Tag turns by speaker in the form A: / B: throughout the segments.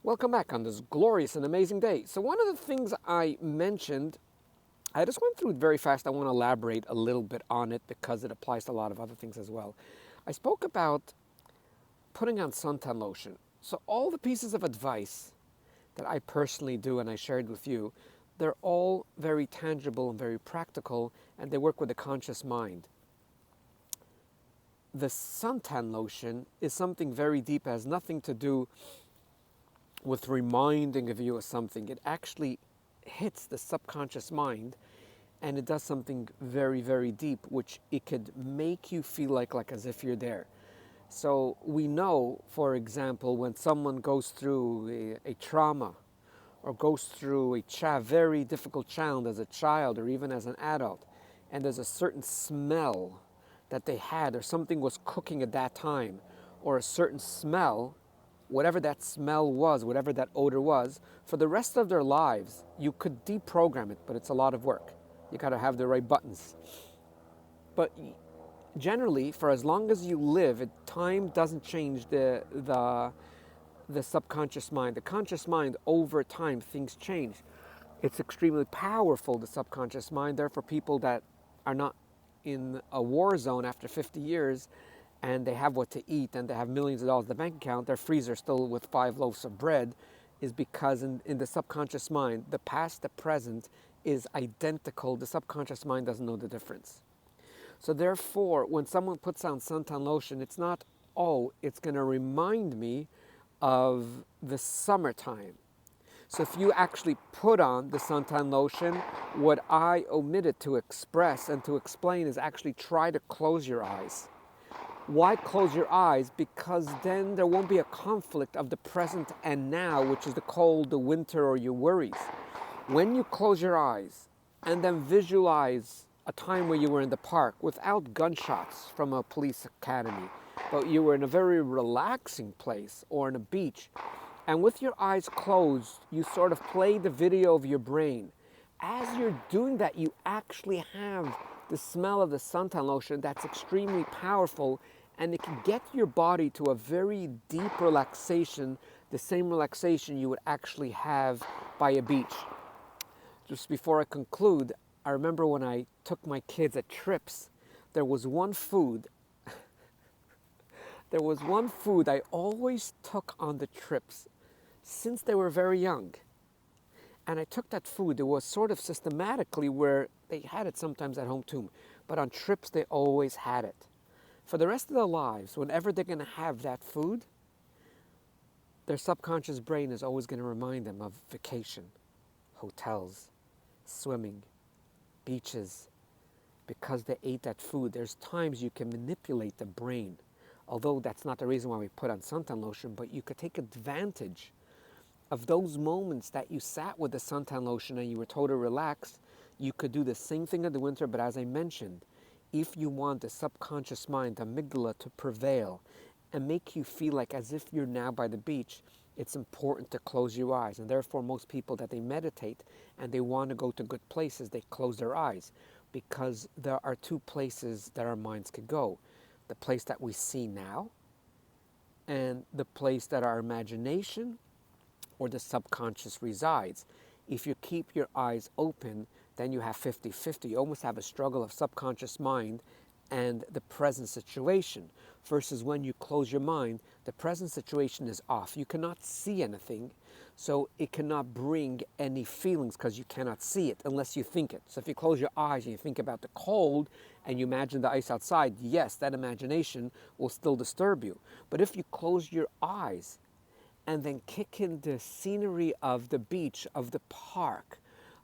A: Welcome back on this glorious and amazing day. So one of the things I mentioned, I just went through it very fast. I want to elaborate a little bit on it because it applies to a lot of other things as well. I spoke about putting on suntan lotion. So all the pieces of advice that I personally do and I shared with you, they're all very tangible and very practical, and they work with the conscious mind. The suntan lotion is something very deep. It has nothing to do with reminding of you of something. It actually hits the subconscious mind, and it does something very, very deep, which it could make you feel like as if you're there. So we know, for example, when someone goes through a trauma or goes through a very difficult challenge as a child or even as an adult, and there's a certain smell that they had, or something was cooking at that time, or a certain smell, whatever that smell was, whatever that odor was, for the rest of their lives, you could deprogram it, but it's a lot of work. You got to have the right buttons. But generally, for as long as you live, time doesn't change the subconscious mind. The conscious mind, over time, things change. It's extremely powerful, the subconscious mind. Therefore, people that are not in a war zone after 50 years, and they have what to eat, and they have millions of dollars in the bank account, their freezer still with 5 loaves of bread, is because in the subconscious mind, the past, the present is identical. The subconscious mind doesn't know the difference. So therefore, when someone puts on suntan lotion, it's not, oh, it's going to remind me of the summertime. So if you actually put on the suntan lotion, what I omitted to express and to explain is actually try to close your eyes. Why close your eyes? Because then there won't be a conflict of the present and now, which is the cold, the winter, or your worries. When you close your eyes and then visualize a time where you were in the park without gunshots from a police academy, but you were in a very relaxing place or on a beach, and with your eyes closed, you sort of play the video of your brain. As you're doing that, you actually have the smell of the suntan lotion that's extremely powerful, and it can get your body to a very deep relaxation, the same relaxation you would actually have by a beach. Just before I conclude, I remember when I took my kids at trips, there was one food I always took on the trips since they were very young. And I took that food. It was sort of systematically where they had it sometimes at home too, but on trips they always had it. For the rest of their lives, whenever they're going to have that food, their subconscious brain is always going to remind them of vacation, hotels, swimming, beaches, because they ate that food. There's times you can manipulate the brain, although that's not the reason why we put on suntan lotion, but you could take advantage of those moments that you sat with the suntan lotion and you were totally relaxed. You could do the same thing in the winter, but as I mentioned, if you want the subconscious mind, the amygdala, to prevail and make you feel like as if you're now by the beach, it's important to close your eyes. And therefore, most people that they meditate and they want to go to good places, they close their eyes, because there are two places that our minds could go. The place that we see now and the place that our imagination or the subconscious resides. If you keep your eyes open, then you have 50-50. You almost have a struggle of subconscious mind and the present situation. Versus when you close your mind, the present situation is off. You cannot see anything, so it cannot bring any feelings because you cannot see it unless you think it. So if you close your eyes and you think about the cold and you imagine the ice outside, yes, that imagination will still disturb you. But if you close your eyes and then kick in the scenery of the beach, of the park,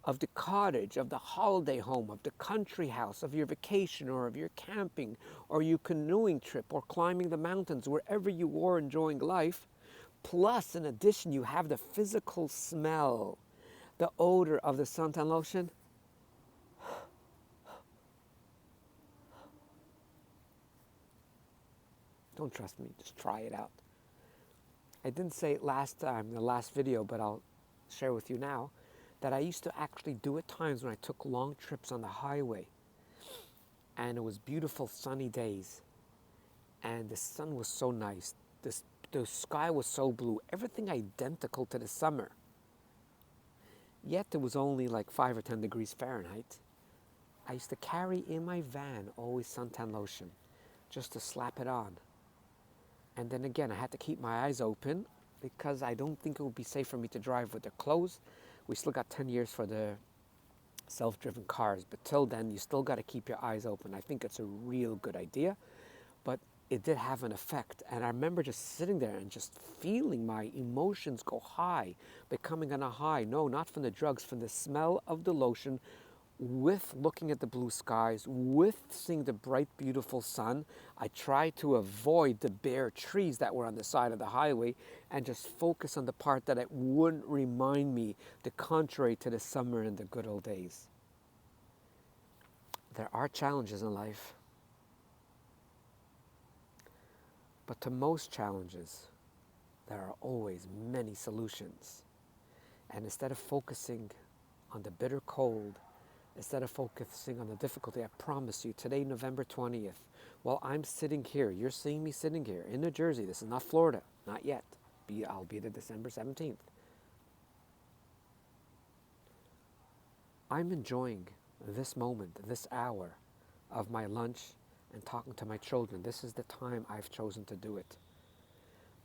A: of the cottage, of the holiday home, of the country house, of your vacation or of your camping or your canoeing trip or climbing the mountains, wherever you were enjoying life, plus in addition you have the physical smell, the odor of the suntan lotion, don't trust me, just try it out. I didn't say it last time, in the last video, but I'll share with you now, that I used to actually do at times when I took long trips on the highway and it was beautiful sunny days and the sun was so nice. The sky was so blue, everything identical to the summer. Yet it was only like 5 or 10 degrees Fahrenheit. I used to carry in my van always suntan lotion just to slap it on. And then again, I had to keep my eyes open because I don't think it would be safe for me to drive with it closed. We still got 10 years for the self-driven cars, but till then, you still got to keep your eyes open. I think it's a real good idea, but it did have an effect. And I remember just sitting there and just feeling my emotions go high, becoming on a high. No, not from the drugs, from the smell of the lotion, with looking at the blue skies, with seeing the bright, beautiful sun. I tried to avoid the bare trees that were on the side of the highway and just focus on the part that it wouldn't remind me the contrary to the summer and the good old days. There are challenges in life, but to most challenges, there are always many solutions. And instead of focusing on the bitter cold, instead of focusing on the difficulty, I promise you, today, November 20th, while I'm sitting here, you're seeing me sitting here in New Jersey. This is not Florida, not yet. I'll be there December 17th. I'm enjoying this moment, this hour of my lunch and talking to my children. This is the time I've chosen to do it.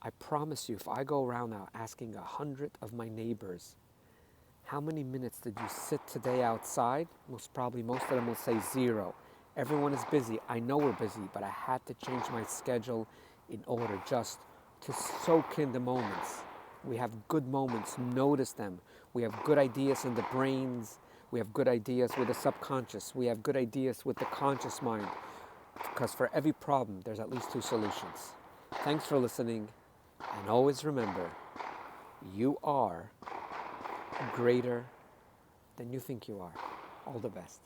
A: I promise you, if I go around now asking 100 of my neighbors, how many minutes did you sit today outside? Most of them will say 0. Everyone is busy. I know we're busy, but I had to change my schedule in order just to soak in the moments. We have good moments, notice them. We have good ideas in the brains. We have good ideas with the subconscious. We have good ideas with the conscious mind. Because for every problem, there's at least 2 solutions. Thanks for listening. And always remember, you are greater than you think you are. All the best.